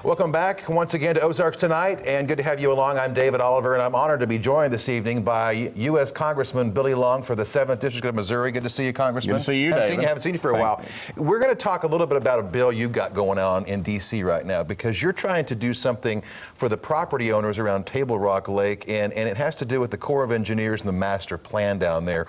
Welcome back once again to Ozarks Tonight, and good to have you along. I'm David Oliver, and I'm honored to be joined this evening by U.S. Congressman Billy Long for the 7th District of Missouri. Good to see you, Congressman. Good to see you, David. Haven't seen you for a while. We're going to talk a little bit about a bill you've got going on in D.C. right now, because you're trying to do something for the property owners around Table Rock Lake, and it has to do with the Corps of Engineers and the master plan down there.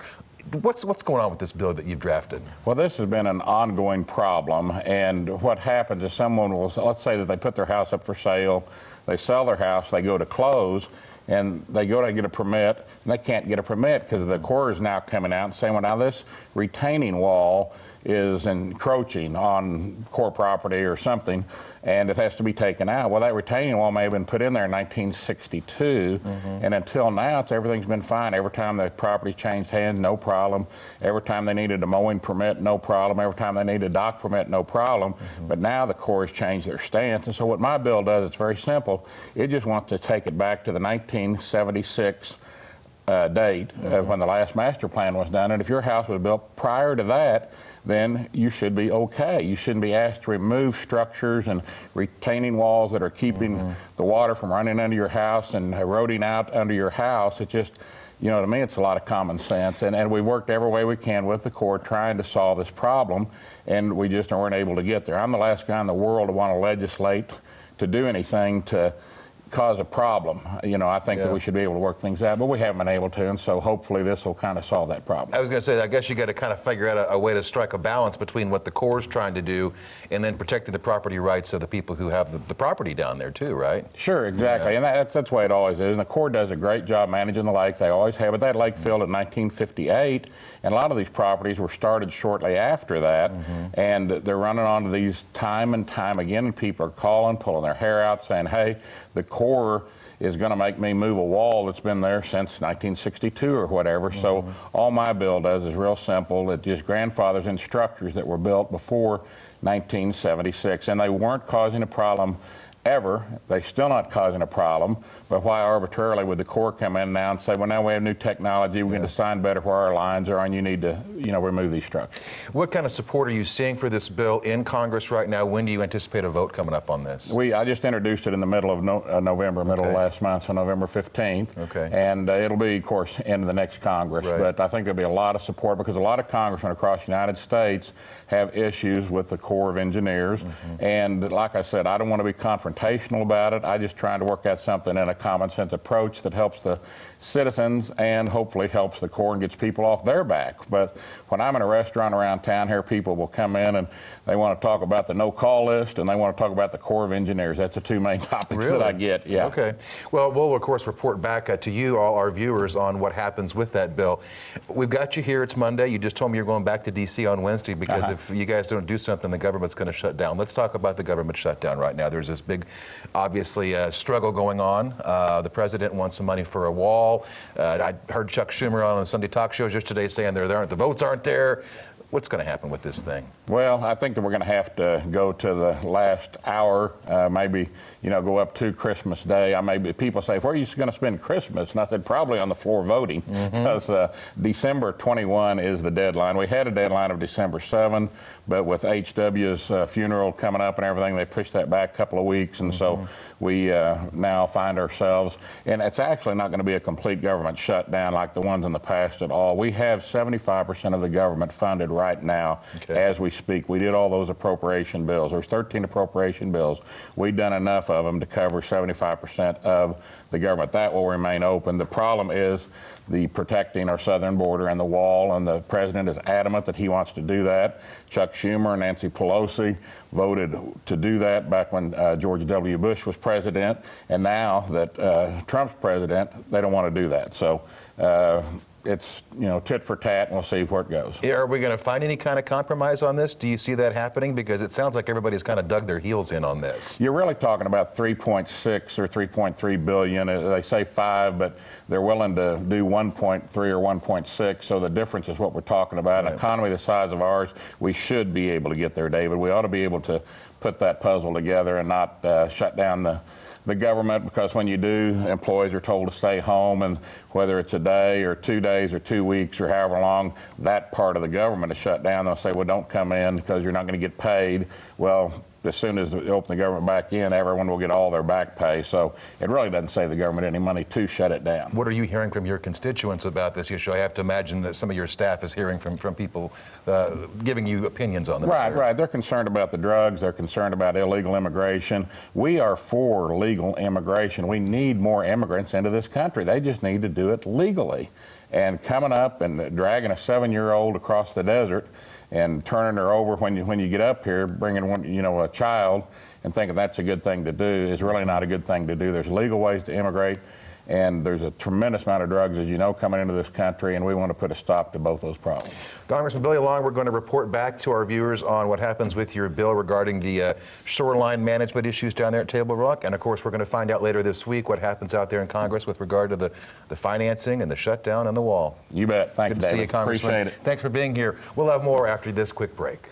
What's going on with this bill that you've drafted? Well, this has been an ongoing problem, and what happens is someone will, let's say that they put their house up for sale, they sell their house, they go to close, and they go to get a permit, and they can't get a permit because the Corps is now coming out and saying, well, now this retaining wall is encroaching on Corps property or something, and it has to be taken out. Well, that retaining wall may have been put in there in 1962, and until now, everything's been fine. Every time the property changed hands, no problem. Every time they needed a mowing permit, no problem. Every time they needed a dock permit, no problem. But now the Corps has changed their stance, and so what my bill does, it's very simple. It just wants to take it back to the 1976 date of when the last master plan was done, and if your house was built prior to that, then you should be okay. You shouldn't be asked to remove structures and retaining walls that are keeping the water from running under your house and eroding out under your house. It just, you know, to me, it's a lot of common sense, and we've worked every way we can with the Corps trying to solve this problem, and we just weren't able to get there. I'm the last guy in the world to want to legislate to do anything to cause a problem. You know, I think that we should be able to work things out, but we haven't been able to, and so hopefully this will kind of solve that problem. I was going to say, I guess you got to kind of figure out a way to strike a balance between what the Corps is trying to do and then protecting the property rights of the people who have the property down there too, right? Sure, exactly, and that's the way it always is, and the Corps does a great job managing the lake. They always have, but that lake filled in 1958, and a lot of these properties were started shortly after that, and they're running onto these time and time again, and people are calling, pulling their hair out, saying, hey, the Corps is going to make me move a wall that's been there since 1962 or whatever. So all my bill does is real simple. It just grandfathers in structures that were built before 1976, and they weren't causing a problem ever. They're still not causing a problem, but why arbitrarily would the Corps come in now and say, well, now we have new technology, we can design better where our lines are, and you need to, you know, remove these structures. What kind of support are you seeing for this bill in Congress right now? When do you anticipate a vote coming up on this? I just introduced it in the middle of November, middle of last month, so November 15th. And it'll be, of course, into the next Congress. But I think there'll be a lot of support because a lot of congressmen across the United States have issues with the Corps of Engineers. And like I said, I don't want to be confrontational about it. I'm just trying to work out something in a common sense approach that helps the citizens and hopefully helps the Corps and gets people off their back. But when I'm in a restaurant around town here, people will come in and they want to talk about the no-call list and they want to talk about the Corps of Engineers. That's the two main topics that I get. Yeah. Okay. Well, we'll of course report back to you, all our viewers, on what happens with that bill. We've got you here. It's Monday. You just told me you're going back to D.C. on Wednesday because if you guys don't do something, the government's going to shut down. Let's talk about the government shutdown right now. There's this big, obviously, struggle going on. The president wants some money for a wall. I heard Chuck Schumer on the Sunday talk shows yesterday saying the votes aren't there. What's going to happen with this thing? Well, I think that we're going to have to go to the last hour, maybe, you know, go up to Christmas Day. People say, where are you going to spend Christmas? And I said, probably on the floor voting, because December 21 is the deadline. We had a deadline of December 7, but with HW's funeral coming up and everything, they pushed that back a couple of weeks, and so we now find ourselves, and it's actually not going to be a complete government shutdown like the ones in the past at all. We have 75% of the government funded right now as we speak. We did all those appropriation bills. There's 13 appropriation bills. We've done enough of them to cover 75% of the government. That will remain open. The problem is the protecting our southern border and the wall, and the president is adamant that he wants to do that. Chuck Schumer and Nancy Pelosi voted to do that back when George W. Bush was president, and now that Trump's president, they don't want to do that. So it's, you know, tit for tat, and we'll see where it goes. Are we going to find any kind of compromise on this? Do you see that happening? Because it sounds like everybody's kind of dug their heels in on this. You're really talking about 3.6 or 3.3 billion. They say 5, but they're willing to do 1.3 or 1.6. So the difference is what we're talking about. An economy the size of ours, we should be able to get there, David. We ought to be able to put that puzzle together and not shut down the government, because when you do, employees are told to stay home, and whether it's a day or 2 days or 2 weeks or however long, that part of the government is shut down. They'll say, well, don't come in because you're not going to get paid. Well, as soon as they open the government back in, everyone will get all their back pay. So it really doesn't save the government any money to shut it down. What are you hearing from your constituents about this issue? I have to imagine that some of your staff is hearing from people giving you opinions on the matter. Right. They're concerned about the drugs. They're concerned about illegal immigration. We are for legal immigration. We need more immigrants into this country. They just need to do it legally. And coming up and dragging a 7-year-old across the desert and turning her over when you get up here, bringing one, a child, and thinking that's a good thing to do is really not a good thing to do. There's legal ways to immigrate, and there's a tremendous amount of drugs, as you know, coming into this country, and we want to put a stop to both those problems. Congressman Billy Long, we're going to report back to our viewers on what happens with your bill regarding the shoreline management issues down there at Table Rock, and of course we're going to find out later this week what happens out there in Congress with regard to the financing and the shutdown and the wall. You bet. Thank you, David. Good to see you, Congressman. Appreciate it. Thanks for being here. We'll have more after this quick break.